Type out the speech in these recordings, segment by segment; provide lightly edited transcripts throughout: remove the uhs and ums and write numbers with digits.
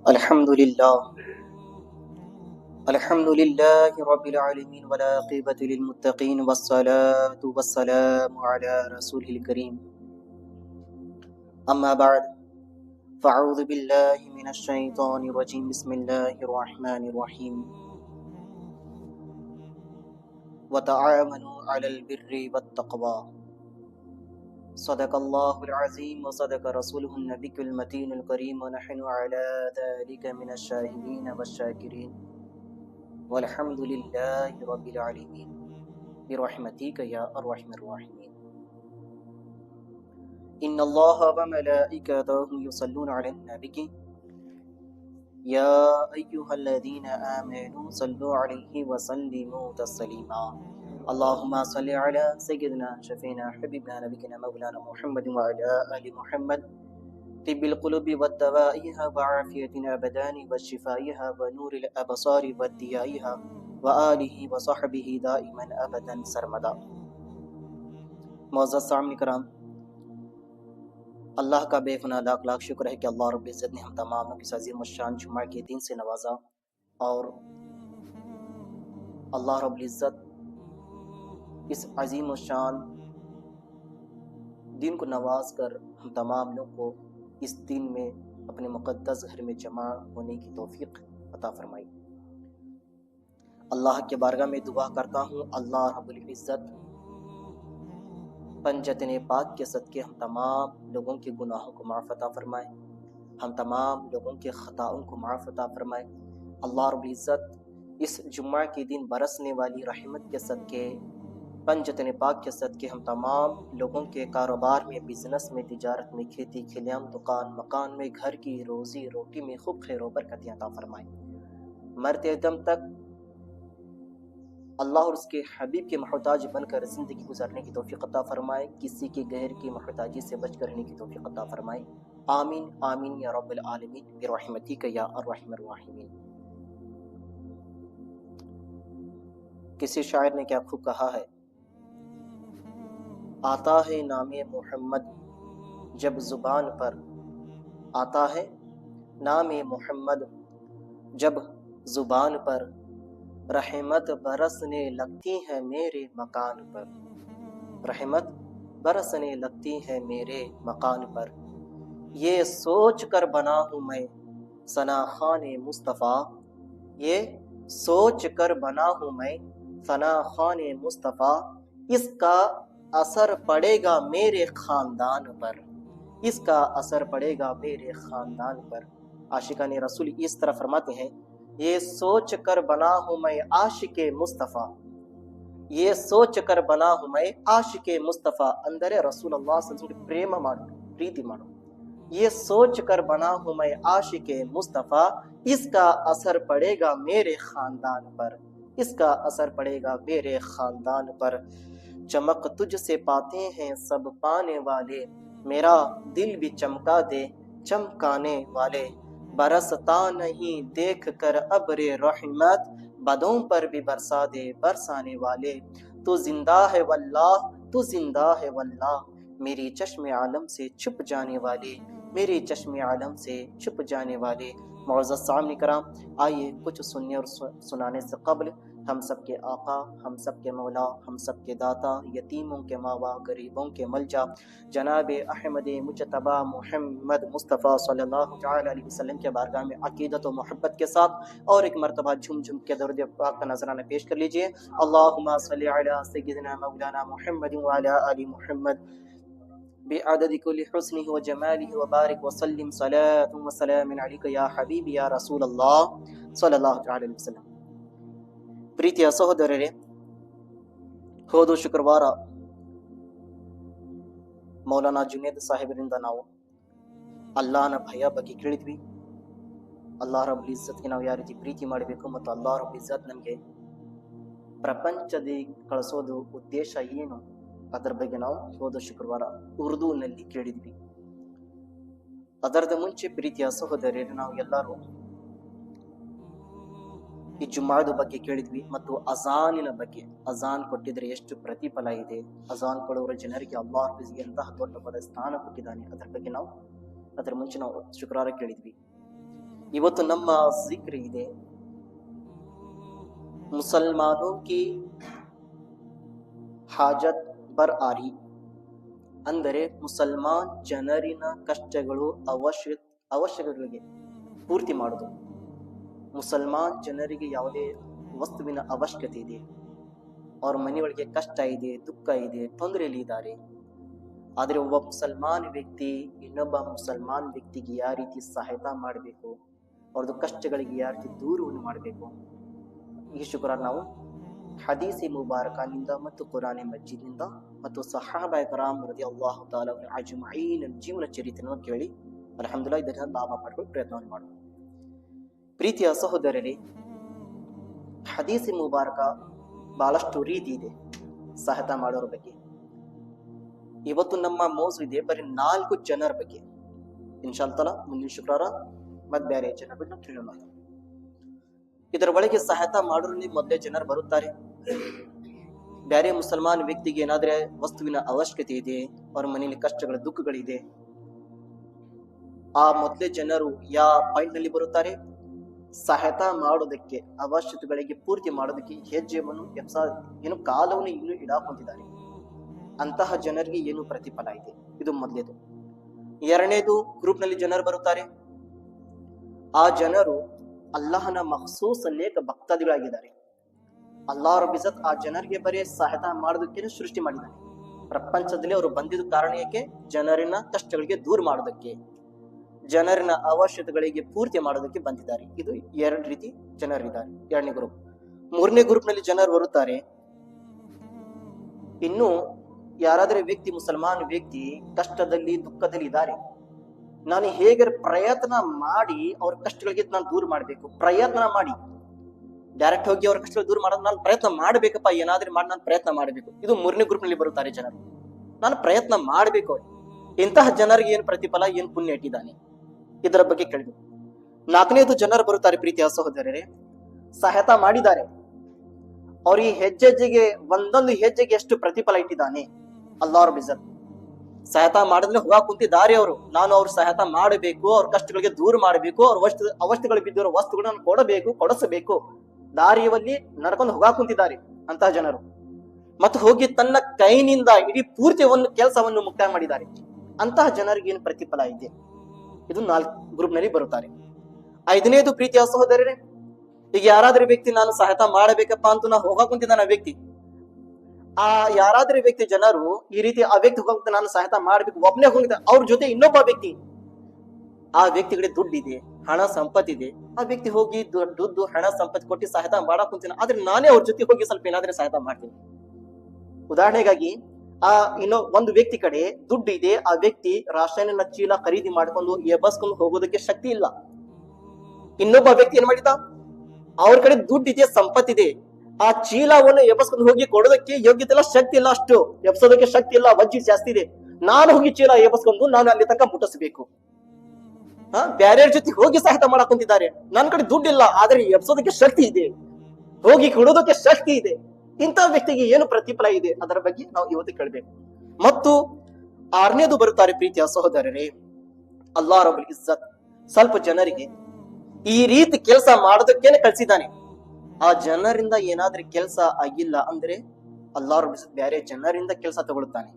الحمد لله رب العالمين والعاقبة للمتقين والصلاة والسلام على رسوله الكريم أما بعد فأعوذ بالله من الشيطان الرجيم بسم الله الرحمن الرحيم وتعاونوا على البر والتقوى صدق الله العظيم وصدق رسوله النبي المتين الكريم ونحن على ذلك من الشاهدين والشاكرين والحمد لله رب العالمين برحمتك يا أرحم الراحمين إن الله وملائكته يصلون على النبي يا أيها الذين آمنوا صلوا عليه وسلموا تسليما اللهم صل على سيدنا شفينا حبيبنا نبينا مولانا محمد وعلى آل محمد طب القلوب والدوائها وعافية الأبدان وشفائها ونور الأبصار والضيائها وآله وصحبه دائما أبدا سرمدا. معزز سامعین کرام، اللہ کا بے پناہ لاکھ لاکھ شکر ہے کہ اللہ رب العزت نے ہم تمام کو اس عظیم الشان جمعہ کے دن سے نوازا، اور اللہ رب العزت اس عظیم الشان دن کو نواز کر ہم تمام لوگ کو اس دن میں اپنے مقدس گھر میں جمع ہونے کی توفیق عطا فرمائی۔ اللہ کے بارگاہ میں دعا کرتا ہوں اللہ رب العزت پنجتن پاک کے صدقے ہم تمام لوگوں کے گناہوں کو معاف عطا فرمائے، ہم تمام لوگوں کے خطاؤں کو معاف عطا فرمائے۔ اللہ رب العزت اس جمعہ کے دن برسنے والی رحمت کے صدقے، پنجتن پاک کے صدقے ہم تمام لوگوں کے کاروبار میں، بزنس میں، تجارت میں، کھیتی کھلیان، دکان مکان میں، گھر کی روزی روٹی میں خوب خیر و برکتیں عطا فرمائے۔ مرتے دم تک اللہ اور اس کے حبیب کے محتاج بن کر زندگی گزارنے کی توفیق عطا فرمائے، کسی کے غیر کی محتاجی سے بچ کر رہنے کی توفیق عطا فرمائے۔ آمین آمین یا رب العالمین برحمتک یا ارحم الراحمین۔ کسی شاعر نے کیا خوب کہا ہے، آتا ہے نام محمد جب زبان پر، آتا ہے نام محمد جب زبان پر، رحمت برسنے لگتی ہے میرے مکان پر، رحمت برسنے لگتی ہے میرے مکان پر، یہ سوچ کر بنا ہوں میں ثنا خوان مصطفیٰ، یہ سوچ کر بنا ہوں میں ثنا خوان مصطفیٰ، اس کا اثر پڑے گا میرے خاندان پر، اس کا اثر پڑے گا میرے خاندان پر۔ عاشقان رسول اس طرح فرماتے ہیں، یہ سوچ کر بنا ہوں میں عاشق مصطفیٰ، یہ سوچ کر بنا ہوں میں عاشق مصطفیٰ، اندر رسول اللہ صلی اللہ علیہ وسلم ಪ್ರೇಮ ಮಾಡು ಪ್ರೀತಿ ಮಾಡು، یہ سوچ کر بنا ہوں میں عاشق مصطفیٰ، اس کا اثر پڑے گا میرے خاندان پر، اس کا اثر پڑے گا میرے خاندان پر۔ چمک تجھ سے پاتے ہیں سب پانے والے، میرا دل بھی چمکا دے چمکانے والے، برستا نہیں دیکھ کر ابر رحمت، بدوں پر بھی برسا دے برسانے والے، تو زندہ ہے واللہ تو زندہ ہے واللہ، میری چشم عالم سے چھپ جانے والے، میری چشم عالم سے چھپ جانے والے۔ معزز سامعین کرام، آئیے کچھ سننے اور سنانے سے قبل ہم سب کے آقا، ہم سب کے مولا، ہم سب کے داتا، یتیموں کے ماوا، غریبوں کے ملجا، جناب احمد مجتبی محمد مصطفیٰ صلی اللہ تعالی علیہ وسلم کے بارگاہ میں عقیدت و محبت کے ساتھ اور ایک مرتبہ جھم جھم کے درود پاک کا نذرانہ پیش کر لیجئے۔ اللہم صلی علی سیدنا مولانا محمد وعلی آل محمد بعدد کل حسنہ و جمالہ وبارک وسلم صلاۃ و سلام علیک یا حبیب یا رسول اللہ صلی اللہ تعالی علیہ وسلم۔ ಪ್ರೀತಿಯ ಸಹೋದರರೇ, ಹೋದ ಶುಕ್ರವಾರ ಮೌಲಾನಾ ಜುನೇದ್ ಸಾಹೇಬರಿಂದ ನಾವು ಅಲ್ಲಾಹನ ಭಯ ಬಗ್ಗೆ ಕೇಳಿದ್ವಿ। ಅಲ್ಲಾಹ್ ರಬ್ಬುಲ್ ಇಜ್ಜತ್ಗೆ ನಾವು ಯಾವ ರೀತಿ ಪ್ರೀತಿ ಮಾಡಬೇಕು ಮತ್ತು ಅಲ್ಲಾಹ್ ರಬ್ಬುಲ್ ಇಜ್ಜತ್ ನಮಗೆ ಪ್ರಪಂಚದಲ್ಲಿ ಕಳಿಸೋದು ಉದ್ದೇಶ ಏನು, ಅದರ ಬಗ್ಗೆ ನಾವು ಹೋದ ಶುಕ್ರವಾರ ಉರ್ದುನಲ್ಲಿ ಕೇಳಿದ್ವಿ। ಅದರದ ಮುಂಚೆ ಪ್ರೀತಿಯ ಸಹೋದರರೇ, ನಾವು ಎಲ್ಲರೂ ಈ ಜುಮ್ಮಾದ ಬಗ್ಗೆ ಕೇಳಿದ್ವಿ ಮತ್ತು ಅಜಾನಿನ ಬಗ್ಗೆ, ಅಜಾನ್ ಕೊಟ್ಟಿದ್ರೆ ಎಷ್ಟು ಪ್ರತಿಫಲ ಇದೆ, ಅಜಾನ್ ಕೊಡುವ ಜನರಿಗೆ ಅಲ್ಲಾಹ್ ಎಂತಹ ದೊಡ್ಡ ಪದ ಸ್ಥಾನ ಕೊಟ್ಟಿದ್ದಾನೆ, ಅದರ ಬಗ್ಗೆ ನಾವು ಅದರ ಮುಂಚೆ ನಾವು ಶುಕ್ರವಾರ ಕೇಳಿದ್ವಿ। ಇವತ್ತು ನಮ್ಮ ಜಿಕ್ರ್ ಇದೆ, ಮುಸಲ್ಮಾನೋं की ಹಾಜತ್ ಬರ್ ಆರಿ, ಅಂದರೆ ಮುಸಲ್ಮಾನ್ ಜನರಿನ ಕಷ್ಟಗಳು ಅವಶ್ಯಕತೆಗಳಿಗೆ ಪೂರ್ತಿ ಮಾಡುದು. ಮುಸಲ್ಮಾನ್ ಜನರಿಗೆ ಯಾವುದೇ ವಸ್ತುವಿನ ಅವಶ್ಯಕತೆ ಇದೆ, ಅವ್ರ ಮನೆಯೊಳಗೆ ಕಷ್ಟ ಇದೆ, ದುಃಖ ಇದೆ, ತೊಂದರೆಯಲ್ಲಿ ಇದ್ದಾರೆ. ಆದರೆ ಒಬ್ಬ ಮುಸಲ್ಮಾನ್ ವ್ಯಕ್ತಿ ಇನ್ನೊಬ್ಬ ಮುಸಲ್ಮಾನ್ ವ್ಯಕ್ತಿಗೆ ಯಾವ ರೀತಿ ಸಹಾಯತ ಮಾಡಬೇಕು, ಅವ್ರದ್ದು ಕಷ್ಟಗಳಿಗೆ ಯಾವ ರೀತಿ ದೂರವನ್ನು ಮಾಡಬೇಕು, ಈ ಶುಕ್ರವಾರ ನಾವು ಹದೀಸಿ ಮುಬಾರಕನಿಂದ ಮತ್ತು ಕುರಾನ್ ಮಜೀದ್ನಿಂದ ಮತ್ತು ಸಹಾಬಾಯ ಕರಾಮ್ ರದಿಯಲ್ಲಾಹು ತಆಲಾ ಅವರ ಅಜ್ಮഈನ್ ಜೀವನ ಚರಿತ್ರೆಯನ್ನು ಕೇಳಿ ಅಲ್ಹಮ್ದುಲಿಲ್ಲಾಹ್ ಇದರಿಂದ ಲಾಭ ಪಡೆದುಕೊಳ್ಳಲು ಪ್ರಯತ್ನವನ್ನು ಮಾಡೋಣ. ಪ್ರೀತಿಯ ಸಹೋದರರೇ, ಹದೀಸಿ ಮುಬಾರಕ ಬಹಳಷ್ಟು ರೀತಿ ಇದೆ ಸಹಾಯತ ಮಾಡೋರ ಬಗ್ಗೆ. ಇವತ್ತು ನಮ್ಮ ಮೌಜು ಇದೆ ಬರೀ 4 ಜನರ ಬಗ್ಗೆ. ಇನ್ಶಾ ಅಲ್ಲಾಹ್ ಮುಂದಿನ ಶುಕ್ರವಾರ ಮತ್ತೆ ಬೇರೆ ಜನರ ಬಗ್ಗೆ ತಿಳಿಯೋಣ. ಇದರ ಒಳಗೆ ಸಹಾಯತ ಮಾಡೋರಲ್ಲಿ ಮೊದಲೇ ಜನರು ಬರುತ್ತಾರೆ. ಬೇರೆ ಮುಸಲ್ಮಾನ್ ವ್ಯಕ್ತಿಗೆ ಏನಾದ್ರೆ ವಸ್ತುವಿನ ಅವಶ್ಯಕತೆ ಇದೆ, ಅವ್ರ ಮನೆಯಲ್ಲಿ ಕಷ್ಟಗಳ ದುಃಖಗಳಿದೆ, ಆ ಮೊದಲೇ ಜನರು ಯಾವ ಪಾಯಿಂಟ್ ನಲ್ಲಿ ಬರುತ್ತಾರೆ, ಸಹಾಯತ ಮಾಡೋದಕ್ಕೆ, ಅವಶ್ಯಕತೆಗಳಿಗೆ ಪೂರ್ತಿ ಮಾಡೋದಕ್ಕೆ ಹೆಜ್ಜೆಯನ್ನು ಏನು ಕಾಲವನ್ನು ಇನ್ನೂ ಇಡಾಕೊಂತಿದ್ದಾರೆ. ಅಂತಹ ಜನರಿಗೆ ಏನು ಪ್ರತಿಫಲ ಇದೆ, ಇದು ಮೊದಲೇದು. ಎರಡನೇದು, ಗ್ರೂಪ್ ನಲ್ಲಿ ಜನರು ಬರುತ್ತಾರೆ. ಆ ಜನರು ಅಲ್ಲಾಹನ ಮಖ್ಸೂಸ್ ಅನೇಕ ಭಕ್ತಾದಿಗಳಾಗಿದ್ದಾರೆ. ಅಲ್ಲಾಹ್ ರಬ್ಬುಲ್ ಇಜ್ಜತ್ ಆ ಜನರಿಗೆ ಬರೀ ಸಹಾಯತ ಮಾಡೋದಕ್ಕೆ ಸೃಷ್ಟಿ ಮಾಡಿದ್ದಾನೆ. ಪ್ರಪಂಚದಲ್ಲಿ ಅವರು ಬಂದಿದ್ದ ಕಾರಣ ಏಕೆ? ಜನರಿನ ಕಷ್ಟಗಳಿಗೆ ದೂರ ಮಾಡೋದಕ್ಕೆ, ಜನರಿನ ಅವಶ್ಯಕತೆಗಳಿಗೆ ಪೂರ್ತಿ ಮಾಡೋದಕ್ಕೆ ಬಂದಿದ್ದಾರೆ. ಇದು 2 ರೀತಿ ಜನರಿದ್ದಾರೆ, 2ನೇ ಗ್ರೂಪ್. 3ನೇ ಗ್ರೂಪ್ ನಲ್ಲಿ ಜನರು ಬರುತ್ತಾರೆ. ಇನ್ನು ಯಾರಾದರೂ ವ್ಯಕ್ತಿ, ಮುಸಲ್ಮಾನ್ ವ್ಯಕ್ತಿ ಕಷ್ಟದಲ್ಲಿ ದುಃಖದಲ್ಲಿ ಇದ್ದಾರೆ, ನಾನು ಹೇಗೆ ಪ್ರಯತ್ನ ಮಾಡಿ ಅವ್ರ ಕಷ್ಟಗಳಿಗೆ ನಾನು ದೂರ ಮಾಡ್ಬೇಕು, ಪ್ರಯತ್ನ ಮಾಡಿ ಡೈರೆಕ್ಟ್ ಹೋಗಿ ಅವ್ರ ಕಷ್ಟಗಳು ದೂರ ಮಾಡೋದು ನಾನು ಪ್ರಯತ್ನ ಮಾಡ್ಬೇಕಪ್ಪ, ಏನಾದ್ರೂ ಮಾಡಿ ನಾನು ಪ್ರಯತ್ನ ಮಾಡಬೇಕು. ಇದು 3ನೇ ಗ್ರೂಪ್ ನಲ್ಲಿ ಬರುತ್ತಾರೆ ಜನರು. ನಾನು ಪ್ರಯತ್ನ ಮಾಡ್ಬೇಕು. ಇಂತಹ ಜನರಿಗೆ ಏನು ಪ್ರತಿಫಲ, ಏನು ಪುಣ್ಯ ಇಟ್ಟಿದ್ದಾನೆ, ಇದರ ಬಗ್ಗೆ ಕೇಳಿದ್ರು. 4ನೇದು ಜನರು ಬರುತ್ತಾರೆ. ಪ್ರೀತಿಯ ಸಹೋದರರೇ, ಸಹಾಯತ ಮಾಡಿದ್ದಾರೆ, ಅವ್ರ ಈ ಹೆಜ್ಜೆಗೆ ಒಂದೊಂದು ಹೆಜ್ಜೆಗೆ ಎಷ್ಟು ಪ್ರತಿಫಲ ಇಟ್ಟಿದ್ದಾನೆ ಅಲ್ಲಾಹ್ ರಬ್ಬುಲ್ ಇಜ್ಜತ್. ಸಹಾಯತ ಮಾಡಿದ್ರೆ ಹೋಗ ಕುಂತಿದ್ದಾರೆ ಅವರು, ನಾನು ಅವ್ರ ಸಹಾಯತ ಮಾಡಬೇಕು, ಅವ್ರ ಕಷ್ಟಗಳಿಗೆ ದೂರ ಮಾಡಬೇಕು, ಅವ್ರ ಅವಸ್ಥೆಗಳು ಬಿದ್ದಿರೋ ವಸ್ತುಗಳನ್ನ ಕೊಡಬೇಕು, ಕೊಡಿಸಬೇಕು, ದಾರಿಯಲ್ಲಿ ನಡ್ಕೊಂಡು ಹೋಗ ಕುಂತಿದ್ದಾರೆ ಅಂತಹ ಜನರು. ಮತ್ತು ಹೋಗಿ ತನ್ನ ಕೈನಿಂದ ಇಡೀ ಪೂರ್ತಿ ಒಂದು ಕೆಲಸವನ್ನು ಮುಕ್ತಾಯ ಮಾಡಿದ್ದಾರೆ. ಅಂತಹ ಜನರಿಗೆ ಏನು ಪ್ರತಿಫಲ ಇದೆ, ಇದು 4 ಗ್ರೂಪ್ ನಲ್ಲಿ ಬರುತ್ತಾರೆ. 5ನೇದು, ಪ್ರೀತಿಯ ಸಹೋದರರೇ, ಈಗ ಯಾರಾದ್ರೂ ವ್ಯಕ್ತಿ ನಾನು ಸಹಾಯತ ಮಾಡಬೇಕಪ್ಪ ಅಂತ ನಾ ಹೋಗ ಕುಂತಿದ್ದಾನ ವ್ಯಕ್ತಿ, ಆ ಯಾರಾದ್ರೂ ವ್ಯಕ್ತಿ ಜನರು ಈ ರೀತಿ ಆ ವ್ಯಕ್ತಿ ಹೋಗ ನಾನು ಸಹಾಯತ ಮಾಡ್ಬೇಕು, ಒಬ್ಬನೇ ಹೋಗಿದ್ದ, ಅವ್ರ ಜೊತೆ ಇನ್ನೊಬ್ಬ ವ್ಯಕ್ತಿ, ಆ ವ್ಯಕ್ತಿಗಳಿಗೆ ದುಡ್ಡಿದೆ, ಹಣ ಸಂಪತ್ತಿದೆ, ಆ ವ್ಯಕ್ತಿ ಹೋಗಿ ದುಡ್ಡು ಹಣ ಸಂಪತ್ತು ಕೊಟ್ಟು ಸಹಾಯತ ಮಾಡಕ್ ಕುಂತೀನಿ, ಆದ್ರೆ ನಾನೇ ಅವ್ರ ಜೊತೆ ಹೋಗಿ ಸ್ವಲ್ಪ ಏನಾದ್ರೆ ಸಹಾಯತ ಮಾಡ್ತೀನಿ. ಉದಾಹರಣೆಗಾಗಿ ಆ ಒಂದು ವ್ಯಕ್ತಿ ಕಡೆ ದುಡ್ಡು ಇದೆ, ಆ ವ್ಯಕ್ತಿ ರಾಸಾಯನಿಕ ಚೀಲ ಖರೀದಿ ಮಾಡ್ಕೊಂಡು ಎಬ್ಬಸ್ಕೊಂಡು ಹೋಗೋದಕ್ಕೆ ಶಕ್ತಿ ಇಲ್ಲ. ಇನ್ನೊಬ್ಬ ವ್ಯಕ್ತಿ ಏನ್ ಮಾಡಿದ, ಅವ್ರ ಕಡೆ ದುಡ್ಡಿದೆ, ಸಂಪತ್ತಿದೆ, ಆ ಚೀಲವನ್ನು ಎಬ್ಬಸ್ಕೊಂಡು ಹೋಗಿ ಕೊಡೋದಕ್ಕೆ ಯೋಗ್ಯತೆ ಇಲ್ಲ, ಶಕ್ತಿ ಇಲ್ಲ, ಅಷ್ಟು ಎಬ್ಸೋದಕ್ಕೆ ಶಕ್ತಿ ಇಲ್ಲ, ವಜ್ಜಿ ಜಾಸ್ತಿ ಇದೆ. ನಾನು ಹೋಗಿ ಚೀಲ ಎಬ್ಬಸ್ಕೊಂಡು ನಾನು ಅಲ್ಲಿ ತನಕ ಮುಟ್ಟಿಸ್ಬೇಕು. ಬ್ಯಾರ್ಯರ ಜೊತೆ ಹೋಗಿ ಸಹಾಯತ ಮಾಡಕ್ ಕುಂತಿದ್ದಾರೆ, ನನ್ನ ಕಡೆ ದುಡ್ಡಿಲ್ಲ, ಆದ್ರೆ ಎಬ್ಸೋದಕ್ಕೆ ಶಕ್ತಿ ಇದೆ, ಹೋಗಿ ಕೊಡೋದಕ್ಕೆ ಶಕ್ತಿ ಇದೆ. ಇಂಥ ವ್ಯಕ್ತಿಗೆ ಏನು ಪ್ರತಿಫಲ ಇದೆ, ಅದರ ಬಗ್ಗೆ ನಾವು ಇವತ್ತು ಕೇಳಬೇಕು. ಮತ್ತು 6ನೇದು ಬರುತ್ತಾರೆ. ಪ್ರೀತಿಯ ಸಹೋದರರೇ, ಅಲ್ಲಾಹ್ ರಬ್ಬುಲ್ ಇಜ್ಜತ್ ಸ್ವಲ್ಪ ಜನರಿಗೆ ಈ ರೀತಿ ಕೆಲಸ ಮಾಡೋದಕ್ಕೇನೆ ಕಳಿಸಿದ್ದಾನೆ. ಆ ಜನರಿಂದ ಏನಾದ್ರೂ ಕೆಲಸ ಆಗಿಲ್ಲ ಅಂದ್ರೆ ಅಲ್ಲಾಹ್ ರಬ್ಬುಲ್ ಇಜ್ಜತ್ ಬೇರೆ ಜನರಿಂದ ಕೆಲಸ ತಗೊಳ್ತಾನೆ.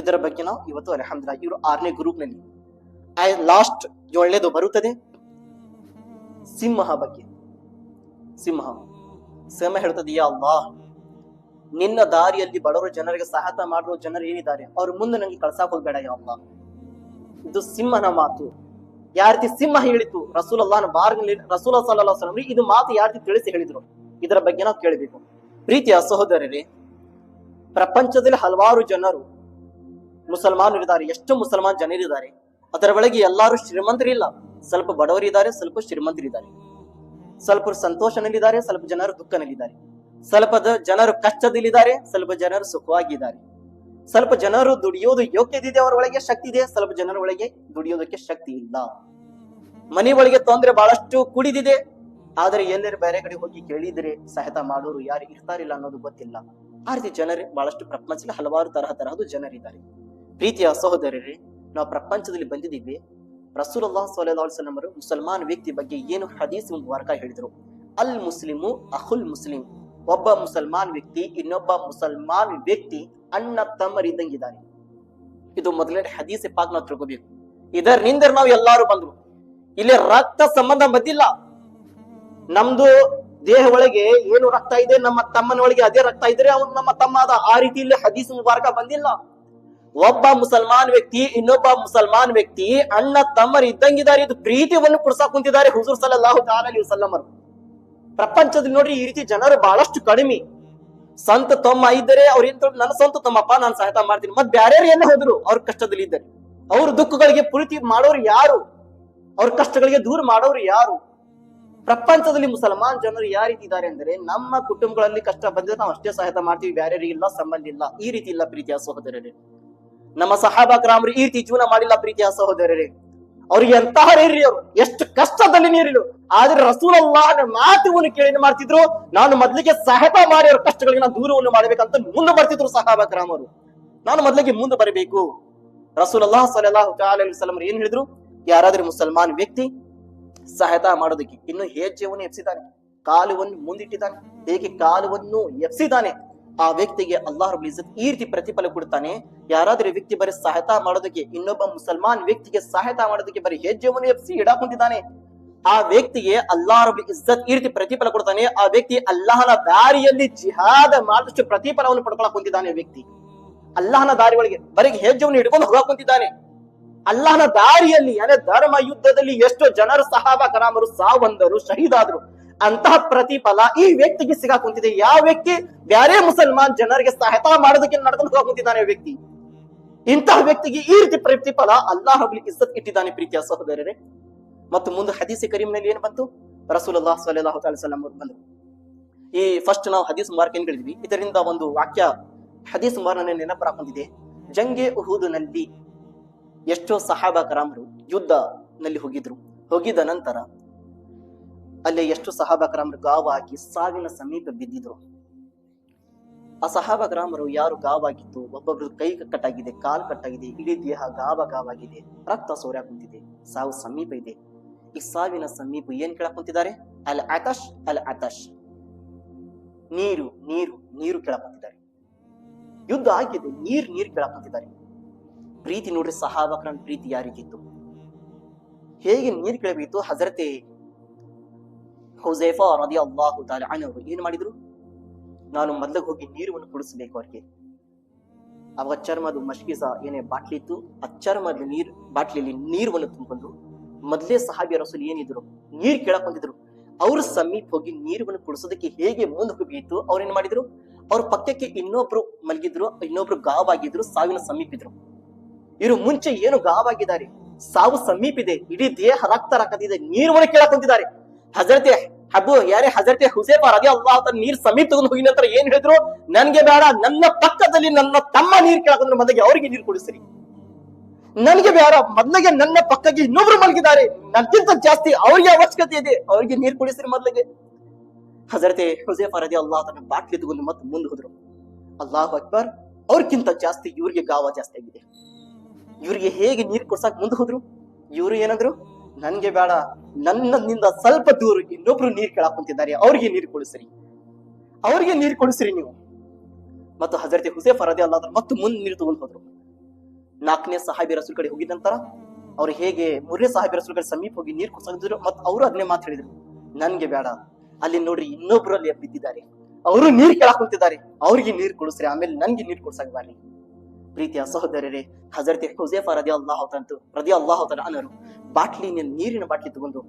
ಇದರ ಬಗ್ಗೆ ನಾವು ಇವತ್ತು ಅಲ್ಹಮ್ದುಲಿಲ್ಲಾಹ್ ಇವರು 6ನೇ ಗ್ರೂಪ್ ನಲ್ಲಿ. ಲಾಸ್ಟ್ 7ನೇದು ಬರುತ್ತದೆ ಸಿಂಹ ಬಗ್ಗೆ. ಸಿಂಹ ಹೇಳ್ತದೆ, ಯಾ ಅಲ್ಲಾಹ್, ನಿನ್ನ ದಾರಿಯಲ್ಲಿ ಬಡವರು ಜನರಿಗೆ ಸಹಾಯತ ಮಾಡುವ ಜನರು ಏನಿದ್ದಾರೆ ಅವ್ರ ಮುಂದೆ ನನಗೆ ಕಳ್ಸಾಕ್ ಹೋಗ್ಬೇಡ ಯಾ ಅಲ್ಲಾಹ್. ಇದು ಸಿಂಹನ ಮಾತು. ಯಾವ ರೀತಿ ಸಿಂಹ ಹೇಳಿತು, ರಸೂಲುಲ್ಲಾಹ ಸಲ್ಲಲ್ಲಾಹು ಅಲೈಹಿ ವಸಲ್ಲಂ ಇದು ಮಾತು ಯಾವ ರೀತಿ ತಿಳಿಸಿ ಹೇಳಿದ್ರು, ಇದರ ಬಗ್ಗೆ ನಾವು ಕೇಳಬೇಕು. ಪ್ರೀತಿಯ ಸಹೋದರರೇ, ಪ್ರಪಂಚದಲ್ಲಿ ಹಲವಾರು ಜನರು ಮುಸಲ್ಮಾನರಿದ್ದಾರೆ, ಎಷ್ಟು ಮುಸಲ್ಮಾನ್ ಜನರಿದ್ದಾರೆ. ಅದರ ಒಳಗೆ ಎಲ್ಲಾರು ಶ್ರೀಮಂತರಿಲ್ಲ, ಸ್ವಲ್ಪ ಬಡವರಿದ್ದಾರೆ, ಸ್ವಲ್ಪ ಶ್ರೀಮಂತರಿದ್ದಾರೆ, ಸ್ವಲ್ಪ ಸಂತೋಷನಲ್ಲಿದ್ದಾರೆ, ಸ್ವಲ್ಪ ಜನರು ದುಃಖನಲ್ಲಿದ್ದಾರೆ, ಸ್ವಲ್ಪ ಜನರು ಕಷ್ಟದಲ್ಲಿದ್ದಾರೆ, ಸ್ವಲ್ಪ ಜನರು ಸುಖವಾಗಿದ್ದಾರೆ, ಸ್ವಲ್ಪ ಜನರು ದುಡಿಯೋದು ಯೋಗ್ಯತೆ ಇದೆ, ಅವರ ಒಳಗೆ ಶಕ್ತಿ ಇದೆ, ಸ್ವಲ್ಪ ಜನರ ಒಳಗೆ ದುಡಿಯೋದಕ್ಕೆ ಶಕ್ತಿ ಇಲ್ಲ. ಮನೆ ಒಳಗೆ ತೊಂದರೆ ಬಹಳಷ್ಟು ಕುಡಿದಿದೆ, ಆದ್ರೆ ಎಲ್ಲರೂ ಬೇರೆ ಕಡೆ ಹೋಗಿ ಕೇಳಿದ್ರೆ ಸಹಾಯತ ಮಾಡೋರು ಯಾರು ಇರ್ತಾರಿಲ್ಲ ಅನ್ನೋದು ಗೊತ್ತಿಲ್ಲ. ಆ ರೀತಿ ಜನರು ಬಹಳಷ್ಟು ಪ್ರಪಂಚದಲ್ಲಿ ಹಲವಾರು ತರಹದ ಜನರಿದ್ದಾರೆ. ಪ್ರೀತಿಯ ಸಹೋದರರೇ, ನಾವು ಪ್ರಪಂಚದಲ್ಲಿ ಬಂದಿದ್ದೀವಿ, ರಸೂಲುಲ್ಲಾಹ ಸ್ವಲ್ಲಲ್ಲಾಹು ಅಲೈಹಿ ವಸಲ್ಲಂ ಅವರು ಮುಸಲ್ಮಾನ್ ವ್ಯಕ್ತಿ ಬಗ್ಗೆ ಏನು ಹದೀಸ್ ಮುಬಾರಕ ಹೇಳಿದ್ರು, ಅಲ್ ಮುಸ್ಲಿಮು ಅಖುಲ್ ಮುಸ್ಲಿಂ, ಒಬ್ಬ ಮುಸಲ್ಮಾನ್ ವ್ಯಕ್ತಿ ಇನ್ನೊಬ್ಬ ಮುಸಲ್ಮಾನ್ ವ್ಯಕ್ತಿ ಅಣ್ಣ ತಮ್ಮರಿದ್ದಂಗಿದ್ದಾನೆ. ಇದು ಮೊದಲನೇ ಹದೀಸ್ ಪಾಕ್ ನಾವು ತಿಳ್ಕೋಬೇಕು. ಇದರಿಂದ ನಾವು ಎಲ್ಲಾರು ಬಂದ್ರು. ಇಲ್ಲಿ ರಕ್ತ ಸಂಬಂಧ ಬಂದಿಲ್ಲ. ನಮ್ದು ದೇಹ ಒಳಗೆ ಏನು ರಕ್ತ ಇದೆ, ನಮ್ಮ ತಮ್ಮನ ಒಳಗೆ ಅದೇ ರಕ್ತ ಇದ್ರೆ ಅವನು ನಮ್ಮ ತಮ್ಮ ಅದ. ಆ ರೀತಿ ಇಲ್ಲಿ ಹದೀಸ್ ಮುಬಾರಕ ಬಂದಿಲ್ಲ. ಒಬ್ಬ ಮುಸಲ್ಮಾನ್ ವ್ಯಕ್ತಿ ಇನ್ನೊಬ್ಬ ಮುಸಲ್ಮಾನ್ ವ್ಯಕ್ತಿ ಅಣ್ಣ ತಮ್ಮರು ಇದ್ದಂಗಿದ್ದಾರೆ. ಇದು ಪ್ರೀತಿಯನ್ನು ಕುಡ್ಸಾಕ್ ಕುಂತಿದ್ದಾರೆ ಹುಜೂರ್ ಸಲ್ಲಲ್ಲಾಹು ಅಲೈಹಿ ವಸಲ್ಲಂ ಅವರು. ಪ್ರಪಂಚದಲ್ಲಿ ನೋಡ್ರಿ ಈ ರೀತಿ ಜನರು ಬಹಳಷ್ಟು ಕಡಿಮೆ. ಸಂತ ತಮ್ಮ ಇದ್ದರೆ ಅವ್ರ ಏನ್ ನನ್ನ ಸ್ವಂತ ತಮ್ಮಪ್ಪ, ನಾನು ಸಹಾಯ ಮಾಡ್ತೀನಿ. ಮತ್ ಬ್ಯಾರೆ ಎಲ್ಲ ಹೋದ್ರು ಅವ್ರ ಕಷ್ಟದಲ್ಲಿ ಇದ್ದಾರೆ. ಅವ್ರ ದುಃಖಗಳಿಗೆ ಪೂರ್ತಿ ಮಾಡೋರು ಯಾರು? ಅವ್ರ ಕಷ್ಟಗಳಿಗೆ ದೂರ ಮಾಡೋರು ಯಾರು? ಪ್ರಪಂಚದಲ್ಲಿ ಮುಸಲ್ಮಾನ್ ಜನರು ಯಾವ ರೀತಿ ಇದ್ದಾರೆ ಅಂದ್ರೆ, ನಮ್ಮ ಕುಟುಂಬಗಳಲ್ಲಿ ಕಷ್ಟ ಬಂದ್ರೆ ನಾವು ಅಷ್ಟೇ ಸಹಾಯ ಮಾಡ್ತೀವಿ, ಬ್ಯಾರೆರಿಗೆ ಇಲ್ಲ, ಸಂಬಂಧ ಇಲ್ಲ. ಈ ರೀತಿ ಇಲ್ಲ ಪ್ರೀತಿಯ ಸಹೋದರರೇ. ನಮ್ಮ ಸಹಾಬಾ ಕ್ರಾಮರು ಈ ರೀತಿ ಜೀವನ ಮಾಡಿಲ್ಲ ಪ್ರೀತಿಯ ಸಹೋದರರೇ. ಅವ್ರಿಗೆ ಎಂತಹ ಇರ್ರಿ, ಅವರು ಎಷ್ಟು ಕಷ್ಟದಲ್ಲಿ ನೀರಿರು, ಆದ್ರೆ ರಸೂಲುಲ್ಲಾಹನ ಮಾತುವನ್ನು ಕೇಳಿ ಮಾಡ್ತಿದ್ರು. ನಾನು ಮೊದಲಿಗೆ ಸಹಾಯ ಮಾಡಿ ಅವ್ರ ಕಷ್ಟಗಳಿಗೆ ನಾನು ದೂರವನ್ನು ಮಾಡಬೇಕಂತ ಮುಂದೆ ಬರ್ತಿದ್ರು ಸಹಾಬಾ ಕ್ರಾಮರು. ನಾನು ಮೊದಲಿಗೆ ಮುಂದೆ ಬರಬೇಕು. ರಸೂಲುಲ್ಲಾಹ ಸ್ವಲ್ಲಲ್ಲಾಹು ಅಲೈಹಿ ವಸಲ್ಲಂ ಏನ್ ಹೇಳಿದ್ರು, ಯಾರಾದ್ರೂ ಮುಸಲ್ಮಾನ್ ವ್ಯಕ್ತಿ ಸಹಾಯ ಮಾಡೋದಕ್ಕೆ ಇನ್ನು ಹೆಜ್ಜೆಯನ್ನು ಎಪ್ಸಿದ್ದಾನೆ, ಕಾಲುವನ್ನು ಮುಂದಿಟ್ಟಿದ್ದಾನೆ, ಹೇಗೆ ಕಾಲುವನ್ನು ಎಪ್ಸಿದ್ದಾನೆ, ಆ ವ್ಯಕ್ತಿಗೆ ಅಲ್ಲಾಹ್ ರಬ್ಬುಲ್ ಇಜ್ಜತ್ ಈ ರೀತಿ ಪ್ರತಿಫಲ ಕೊಡ್ತಾನೆ. ಯಾರಾದ್ರೂ ವ್ಯಕ್ತಿ ಬರೀ ಸಹಾಯ ಮಾಡೋದಕ್ಕೆ, ಇನ್ನೊಬ್ಬ ಮುಸಲ್ಮಾನ್ ವ್ಯಕ್ತಿಗೆ ಸಹಾಯ ಮಾಡೋದಕ್ಕೆ ಬರೀ ಹೆಜ್ಜೆಯನ್ನು ಎಪ್ಸಿ ಇಡಾಕುಂತಿದ್ದಾನೆ, ಆ ವ್ಯಕ್ತಿಗೆ ಅಲ್ಲಾಹ್ ರಬ್ಬುಲ್ ಇಜ್ಜತ್ ಈ ರೀತಿ ಪ್ರತಿಫಲ ಕೊಡ್ತಾನೆ. ಆ ವ್ಯಕ್ತಿ ಅಲ್ಲಾಹನ ದಾರಿಯಲ್ಲಿ ಜಿಹಾದ್ ಮಾಡಿದಷ್ಟು ಪ್ರತಿಫಲವನ್ನು ಪಡ್ಕೊಳಕ್ ಕುಂತಿದ್ದಾನೆ. ವ್ಯಕ್ತಿ ಅಲ್ಲಾಹನ ದಾರಿ ಒಳಗೆ ಬರೀ ಹೆಜ್ಜೆಯನ್ನು ಹಿಡ್ಕೊಂಡು ಹೋಗಕ್ ಕುಂತಿದ್ದಾನೆ. ಅಲ್ಲಾಹನ ದಾರಿಯಲ್ಲಿ ಅಂದ್ರೆ ಧರ್ಮ ಯುದ್ಧದಲ್ಲಿ ಎಷ್ಟೋ ಜನರು ಸಹಾಬಾ ಕರಾಮರು ಸಾವಂದರು, ಶಹೀದಾದ್ರು. ಅಂತಹ ಪ್ರತಿಫಲ ಈ ವ್ಯಕ್ತಿಗೆ ಸಿಗಾಕ್ ಕುಂತಿದೆ. ಯಾವ ವ್ಯಕ್ತಿ ಬ್ಯಾರೆ ಮುಸಲ್ಮಾನ್ ಜನರಿಗೆ ಸಹಾಯ ಮಾಡೋದಕ್ಕೆ ನಡ್ಕೊಂಡು ಹೋಗಕ್ ಕುಂತಿದ್ದಾನೆ ವ್ಯಕ್ತಿ. ಇಂತಹ ವ್ಯಕ್ತಿಗೆ ಈ ರೀತಿ ಪ್ರತಿಫಲ ಅಲ್ಲಾಹ್ ರಬ್ಬುಲ್ ಇಜ್ಜತ್ ಇಟ್ಟಿದ್ದಾನೆ ಪ್ರೀತಿಯ ಸಹೋದರರೇ. ಮತ್ತು ಮುಂದೆ ಹದೀಸ್ ಕರೀಂನಲ್ಲಿ ಏನು ಬಂತು, ರಸೂಲುಲ್ಲಾಹ ಸ್ವಲ್ಲಲ್ಲಾಹು ಅಲೈಹಿ ವಸಲ್ಲಂ ಅವರು ಬಂದರು. ಈ ಫಸ್ಟ್ ನಾವು ಹದೀಸ್ ಮುಬಾರಕ ಏನ್ ಹೇಳಿದ್ವಿ, ಇದರಿಂದ ಒಂದು ವಾಕ್ಯ ಹದೀಸ್ ಮುಬಾರಕ ನೆನಪು ಹಾಕೊಂಡಿದೆ. ಜಂಗೆ ಉಹುದ್ ನಲ್ಲಿ ಎಷ್ಟೋ ಸಹಾಬಾ ಕರಾಮರು ಯುದ್ಧ ನಲ್ಲಿ ಹೋಗಿದ ನಂತರ ಅಲ್ಲಿ ಎಷ್ಟು ಸಹಾಬಾ ಕರಾಮರು ಗಾವಾಗಿ ಸಾವಿನ ಸಮೀಪ ಬಿದ್ದಿದ್ರು. ಆ ಸಹಾಬಾ ಕರಾಮರು ಯಾರು ಗಾವಾಗಿತ್ತು, ಒಬ್ಬೊಬ್ರು ಕೈ ಕಟ್ಟಾಗಿದೆ, ಕಾಲ್ ಕಟ್ಟಾಗಿದೆ, ಇಡೀ ದೇಹ ಗಾವಾಗಿದೆ, ರಕ್ತ ಸೋರ್ಯಾಕ್ ಕುಂತಿದೆ, ಸಾವು ಸಮೀಪ ಇದೆ. ಈ ಸಾವಿನ ಸಮೀಪ ಏನ್ ಕೇಳಕ್ ಕುಂತಿದ್ದಾರೆ, ಅಲ್ ಆತಶ್ ಅಲ್ ಆತಶ್, ನೀರು ನೀರು ನೀರು ಕೇಳಕ್ ಕುಂತಿದ್ದಾರೆ. ಯುದ್ಧ ಆಗಿದೆ, ನೀರು ಕೇಳಕ್ ಕುಂತಿದ್ದಾರೆ. ಪ್ರೀತಿ ನೋಡ್ರಿ, ಸಹಾಬಾಕ್ರನ್ ಪ್ರೀತಿ ಯಾರಿಗಿತ್ತು, ಹೇಗೆ ನೀರು ಕೇಳಬೇಕಿತ್ತು. ಹಜರತೆ ಹುಜೈಫಾ ರದಿಯಲ್ಲಾಹು ತಆಲಾ ಅನ್ಹು ಏನ್ ಮಾಡಿದ್ರು, ನಾನು ಮೊದಲಿಗೆ ಹೋಗಿ ನೀರನ್ನು ಕುಡಿಸ್ಬೇಕು ಅವ್ರಿಗೆ. ಅವಾಗ ಚರ್ಮದ ಮಶ್ಕೀಸ ಏನೇ ಬಾಟ್ಲಿ ಇತ್ತು, ಆ ಚರ್ಮದ ಬಾಟ್ಲಿಯಲ್ಲಿ ನೀರನ್ನು ತುಂಬಿಕೊಂಡು ಮೊದಲೇ ಸಹಾಬಿ ರಸೂಲ್ ಏನಿದ್ರು ನೀರ್ ಕೇಳಕ್ ಬಂದಿದ್ರು. ಅವ್ರ ಸಮೀಪ ಹೋಗಿ ನೀರನ್ನು ಕುಡಿಸೋದಕ್ಕೆ ಹೇಗೆ ಮುಂದೆ ಹೋಗಿತ್ತು, ಅವ್ರೇನ್ ಮಾಡಿದ್ರು, ಅವ್ರ ಪಕ್ಕಕ್ಕೆ ಇನ್ನೊಬ್ರು ಮಲಗಿದ್ರು, ಇನ್ನೊಬ್ರು ಗಾವಾಗಿದ್ರು, ಸಾವಿನ ಸಮೀಪ ಇದ್ರು. ಇವರು ಮುಂಚೆ ಏನು ಗಾವಾಗಿದ್ದಾರೆ, ಸಾವು ಸಮೀಪ ಇದೆ, ಇಡೀ ದೇಹ ರಕ್ತ ನೀರನ್ನು ಕೇಳಕ್ ಕುಂತಿದ್ದಾರೆ. ಹಜರತೆ ಹುಸೈಫಾ ರದಿಯಲ್ಲಾಹು ತಆಲಾ ನೀರ್ ಸಮೀಪ ತಗೊಂಡು ಹೋಗಿ ನಂತರ ಏನ್ ಹೇಳಿದ್ರು, ನನ್ಗೆ ಬೇಡ, ನನ್ನ ಪಕ್ಕದಲ್ಲಿ ನನ್ನ ತಮ್ಮ ನೀರ್ ಕೇಳಕ್ ಮೊದಲಿಗೆ ಅವ್ರಿಗೆ ನೀರು ಕುಡಿಸ್ರಿ. ನನ್ಗೆ ಬೇಡ, ಮೊದಲಿಗೆ ನನ್ನ ಪಕ್ಕಕ್ಕೆ ಇನ್ನೊಬ್ರು ಮಲಗಿದ್ದಾರೆ, ನನ್ಗಿಂತ ಜಾಸ್ತಿ ಅವ್ರಿಗೆ ಅವಶ್ಯಕತೆ ಇದೆ, ಅವ್ರಿಗೆ ನೀರು ಕುಡಿಸ್ರಿ ಮೊದಲಿಗೆ. ಹಜರತೆ ಹುಸೈಫಾ ರದಿಯಲ್ಲಾಹು ತಆಲಾ ಬಾಟ್ಲಿ ತಗೊಂಡು ಮತ್ತೆ ಮುಂದೆ ಹೋದ್ರು. ಅಲ್ಲಾಹು ಅಕ್ಬರ್, ಅವ್ರಿಗಿಂತ ಜಾಸ್ತಿ ಇವ್ರಿಗೆ ಗಾವ ಜಾಸ್ತಿ ಆಗಿದೆ. ಇವ್ರಿಗೆ ಹೇಗೆ ನೀರು ಕೊಡ್ಸಕ್ ಮುಂದೆ ಹೋದ್ರು. ಇವ್ರು ಏನಂದ್ರು, ನನ್ಗೆ ಬೇಡ, ನನ್ನಿಂದ ಸ್ವಲ್ಪ ದೂರ ಇನ್ನೊಬ್ರು ನೀರ್ ಕೇಳಕ್ ಕುಂತಿದ್ದಾರೆ, ಅವ್ರಿಗೆ ನೀರು ಕೊಡಿಸ್ರಿ ನೀವು. ಮತ್ತು ಹಜರತೆ ಹುಸೈಫಾ ರದಿಯಲ್ಲಾಹು ತಆಲಾ ಮತ್ತು ಮುಂದೆ ನೀರು ತಗೊಂಡು ಹೋದ್ರು. 4ನೇ ಸಹಾಬಿ ರಸೂಲ್ ಕಡೆ ಹೋಗಿದ ನಂತರ ಅವ್ರು ಹೇಗೆ 3ನೇ ಸಹಾಬಿ ರಸೂಲ್ ಕಡೆ ಸಮೀಪ ಹೋಗಿ ನೀರು ಕುಡಿಸಿದ್ರು. ಮತ್ತು ಅವರು ಅದನ್ನೇ ಮಾತು ಹೇಳಿದ್ರು, ನನ್ಗೆ ಬೇಡ, ಅಲ್ಲಿ ನೋಡ್ರಿ ಇನ್ನೊಬ್ರು ಅಲ್ಲಿ ಬಿದ್ದಿದ್ದಾರೆ, ಅವರು ನೀರ್ ಕೇಳಕ್ ಕುಂತಿದ್ದಾರೆ, ಅವ್ರಿಗೆ ನೀರು ಕೊಡಿಸ್ರಿ, ಆಮೇಲೆ ನನ್ಗೆ ನೀರು ಕೊಡ್ಸಕ್ ಬರ್ರಿ. ಪ್ರೀತಿಯ ಸಹೋದರರೇ, ಹಜರತೆ ಹುಸೈಫಾ ರದಿಯಲ್ಲಾಹು ತಆಲಾ ಅನ್ಹು ನೀರಿನ ಬಾಟ್ಲಿ ತಗೊಂಡು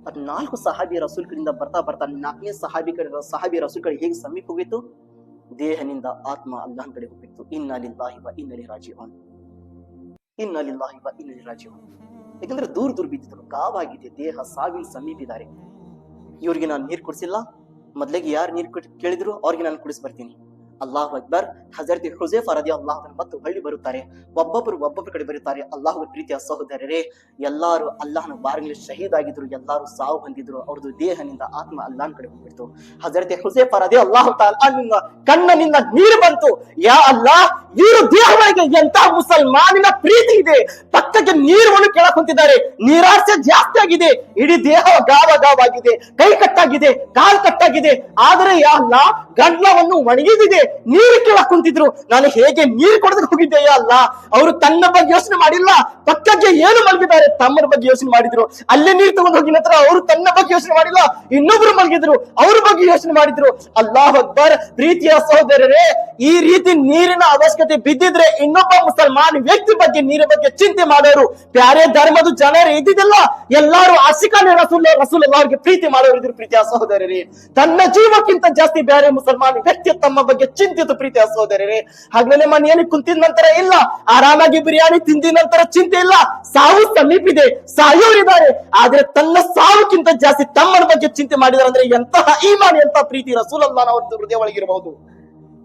ಅದ್ 4 ಸಹಾಬಿ ರಸೂಲ್ ಕಡೆಯಿಂದ ಬರ್ತಾ 4ನೇ ಸಹಾಬಿ ರಸೂಲ್ ಕಡೆ ಹೇಗೆ ಸಮೀಪ ಹೋಗಿತ್ತು, ದೇಹನಿಂದ ಆತ್ಮ ಅಲ್ಲಾಹ್ ಕಡೆ ಹೋಗ್ಬಿಟ್ಟು ಇನ್ನ ಲಿಲ್ಲಾಹಿ ವ ಇನ್ನ ಇಲೈಹಿ ರಾಜಿಊನ್. ಯಾಕಂದ್ರೆ ದೂರ ಬಿದ್ದಿದ್ರು, ಗಾವಾಗಿದೆ, ದೇಹ ಸಾವಿನ ಸಮೀಪ ಇದ್ದಾರೆ. ಇವ್ರಿಗೆ ನಾನು ನೀರು ಕುಡಿಸಿಲ್ಲ, ಮೊದ್ಲಿಗೆ ಯಾರು ನೀರು ಕೇಳಿದ್ರು ಅವ್ರಿಗೆ ನಾನು ಕುಡಿಸಿ ಬರ್ತೀನಿ. ಅಲ್ಲಾಹು ಅಕ್ಬರ್. ಹಜರತ್ ಹುಜೈಫಾ ರದಿಯಲ್ಲಾಹು ಅನ್ಹು ಮತ್ತು ಹೊಳ್ಳಿ ಬರುತ್ತಾರೆ. ಒಬ್ಬೊಬ್ಬರ ಕಡೆ ಬರುತ್ತಾರೆ. ಅಲ್ಲಾಹು ಪ್ರೀತಿಯ ಸಹೋದರರೇ, ಎಲ್ಲಾರು ಅಲ್ಲಾಹನ ಬಾರಿನಲ್ಲಿ ಶಹೀದ್ ಆಗಿದ್ರು, ಎಲ್ಲಾರು ಸಾವು ಹೊಂದಿದ್ರು. ಅವ್ರದ್ದು ದೇಹನಿಂದ ಆತ್ಮ ಅಲ್ಲಾಹನ ಕಡೆ ಹೋಗ್ಬಿಡ್ತು. ಹಜರತ್ ಹುಜೈಫಾ ರದಿಯಲ್ಲಾಹು ತಆಲಾ ಕಣ್ಣನಿಂದ ನೀರು ಬಂತು. ಯಾ ಅಲ್ಲಾಹ್, ಇವರು ದೇಹಗಳಿಗೆ ಎಂತ ಮುಸಲ್ಮಾನಿನ ಪ್ರೀತಿ ಇದೆ, ಪಕ್ಕಕ್ಕೆ ನೀರನ್ನು ಕೆಳಕ್ ಹೊಂತಿದ್ದಾರೆ. ನೀರಾಸೆ ಜಾಸ್ತಿ ಆಗಿದೆ, ಇಡೀ ದೇಹ ಗಾವಾಗಿದೆ, ಕೈ ಕಟ್ಟಾಗಿದೆ, ಕಾಲ್ ಕಟ್ಟಾಗಿದೆ. ಆದರೆ ಯಾ ಅಲ್ಲಾಹ್, ಗಂಡ್ಲವನ್ನು ಒಣಗಿದಿದೆ, ನೀರು ಕೇಳಕ್ ಕುಂತಿದ್ರು. ನಾನು ಹೇಗೆ ನೀರು ಕೊಡದಕ್ಕೆ ಹೋಗಿದ್ದೆ ಯಾ ಅಲ್ಲಾಹ್. ಅವರು ತನ್ನ ಬಗ್ಗೆ ಯೋಚನೆ ಮಾಡಿಲ್ಲ, ಪಕ್ಕಕ್ಕೆ ಏನು ಮಲಗಿದ್ದಾರೆ ತಮ್ಮನ ಬಗ್ಗೆ ಯೋಚನೆ ಮಾಡಿದ್ರು. ಅಲ್ಲೇ ನೀರು ತಗೊಂಡು ಹೋಗಿ ನಂತರ ಅವರು ತನ್ನ ಬಗ್ಗೆ ಯೋಚನೆ ಮಾಡಿಲ್ಲ, ಇನ್ನೊಬ್ರು ಮಲಗಿದ್ರು, ಅವ್ರ ಬಗ್ಗೆ ಯೋಚನೆ ಮಾಡಿದ್ರು. ಅಲ್ಲಾಹ್ ಅಕ್ಬರ್. ಪ್ರೀತಿಯ ಸಹೋದರರೇ, ಈ ರೀತಿ ನೀರಿನ ಅವಶ್ಯಕತೆ ಬಿದ್ದಿದ್ರೆ ಇನ್ನೊಬ್ಬ ಮುಸಲ್ಮಾನ್ ವ್ಯಕ್ತಿ ಬಗ್ಗೆ, ನೀರಿನ ಬಗ್ಗೆ ಚಿಂತೆ ಮಾಡೋರು, ಬ್ಯಾರೆ ಧರ್ಮದ ಜನರು ಇದ್ದಿದ್ದಿಲ್ಲ. ಎಲ್ಲಾರು ಆಶಿಕಾನೆ ರಸೂಲ್ ಅವ್ರಿಗೆ ಪ್ರೀತಿ ಮಾಡೋರು ಇದ್ರು. ಪ್ರೀತಿಯ ಸಹೋದರರೇ, ತನ್ನ ಜೀವಕ್ಕಿಂತ ಜಾಸ್ತಿ ಬೇರೆ ಮುಸಲ್ಮಾನ್ ವ್ಯಕ್ತಿ ತಮ್ಮ ಬಗ್ಗೆ ಚಿಂತಿತು. ಪ್ರೀತಿಯ ಸಹೋದರರೇ, ಹಾಗಲೇ ಮನೆಯಲ್ಲಿ ಕುಂತಿದ ನಂತರ ಇಲ್ಲ, ಆರಾಮಾಗಿ ಬಿರಿಯಾನಿ ತಿಂದಿದ ನಂತರ ಚಿಂತೆ ಇಲ್ಲ, ಸಾವು ಸಮೀಪಿದೆ, ಸಾಯೋರಿದ್ದಾರೆ. ಆದ್ರೆ ತನ್ನ ಸಾವುಕ್ಕಿಂತ ಜಾಸ್ತಿ ತಮ್ಮನ ಬಗ್ಗೆ ಚಿಂತೆ ಮಾಡಿದಾರೆ ಅಂದ್ರೆ ಎಂತಹ ಈಮಾನ್, ಎಂತಹ ಪ್ರೀತಿ ರಸೂಲುಲ್ಲಾಹ್ ಅವರ ಹೃದಯ ಒಳಗಿರಬಹುದು.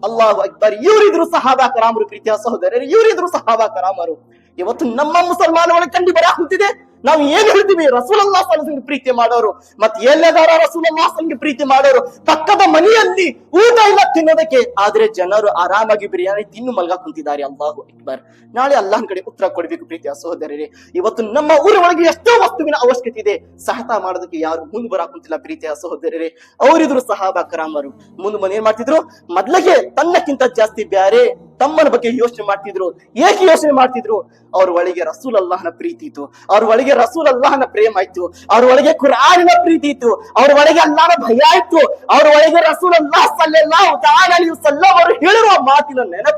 ಅಲ್ಲಾಹು ಅಕ್ಬರ್. ಇವರಿದ್ರು ಸಹಾಬಾ ಕರಾಮರು. ಪ್ರೀತಿಯ ಸಹೋದರರು, ಇವರಿದ್ರು ಸಹಾಬಾ ಕರಾಮರು. ಇವತ್ತು ನಮ್ಮ ಮುಸಲ್ಮಾನ ಒಳಗೆ ಕಂಡು ಬರಾಕುತ್ತಿದೆ. ನಾವು ಏನ್ ಹೇಳ್ತೀವಿ? ರಸೂಲುಲ್ಲಾಹ್ ಸಲ್ಲಲ್ಲಾಹು ಅಲೈಹಿ ವಸಲ್ಲಂ ಪ್ರೀತಿ ಮಾಡೋರು, ಮತ್ತೆ ಎಲ್ಲದಾರ ರಸೂಲುಲ್ಲಾಹ್ ಸಲ್ಲಲ್ಲಾಹು ಅಲೈಹಿ ವಸಲ್ಲಂ ಪ್ರೀತಿ ಮಾಡೋರು, ಪಕ್ಕದ ಮನೆಯಲ್ಲಿ ಊಟ ಇಲ್ಲ ತಿನ್ನೋದಕ್ಕೆ, ಆದ್ರೆ ಜನರು ಆರಾಮಾಗಿ ಬಿರಿಯಾನಿ ತಿನ್ನು ಮಲ್ಗಾ ಕುಂತಿದ್ದಾರೆ. ಅಲ್ಲಾಹು ಅಕ್ಬರ್. ನಾಳೆ ಅಲ್ಲಾಹನ ಕಡೆ ಉತ್ತರ ಕೊಡ್ಬೇಕು. ಪ್ರೀತಿಯ ಸಹೋದರರೇ, ಇವತ್ತು ನಮ್ಮ ಊರ ಒಳಗೆ ಎಷ್ಟೋ ವಸ್ತುವಿನ ಅವಶ್ಯಕತೆ ಇದೆ, ಸಹಾಯ ಮಾಡೋದಕ್ಕೆ ಯಾರು ಮುಂದೆ ಬರಾಕುಂತಿಲ್ಲ. ಪ್ರೀತಿಯ ಸಹೋದರರೇ, ಅವರಿದ್ರು ಸಹಾಬಾ ಕರಾಮರು. ಮುಂದೆ ಏನ್ ಮಾಡ್ತಿದ್ರು? ಮೊದ್ಲಿಗೆ ತನ್ನಕ್ಕಿಂತ ಜಾಸ್ತಿ ಬ್ಯಾರೆ ತಮ್ಮನ ಬಗ್ಗೆ ಯೋಚನೆ ಮಾಡ್ತಿದ್ರು. ಏಕೆ ಯೋಚನೆ ಮಾಡ್ತಿದ್ರು? ಅವ್ರ ಒಳಗೆ ರಸೂಲ್ ಅಲ್ಲಾಹನ ಪ್ರೀತಿ ಇತ್ತು, ಅವ್ರ ಒಳಗೆ ರಸೂಲ್ ಅಲ್ಲಾಹನ ಪ್ರೇಮ ಇತ್ತು, ಅವ್ರ ಒಳಗೆ ಕುರ್ಆನಿನ ಪ್ರೀತಿ ಇತ್ತು, ಅವ್ರ ಒಳಗೆ ಅಲ್ಲಾಹನ ಭಯ ಇತ್ತು, ಅವ್ರ ಒಳಗೆ ರಸೂಲ್ ಅಲ್ಲಾಹ್ ಸಲ್ಲಲ್ಲಾಹು ತಆಲಾ ಅಲೈಹಿ ವಸಲ್ಲಂ ಅವರು ಹೇಳಿರುವ ಮಾತಿನ ನೆನಪು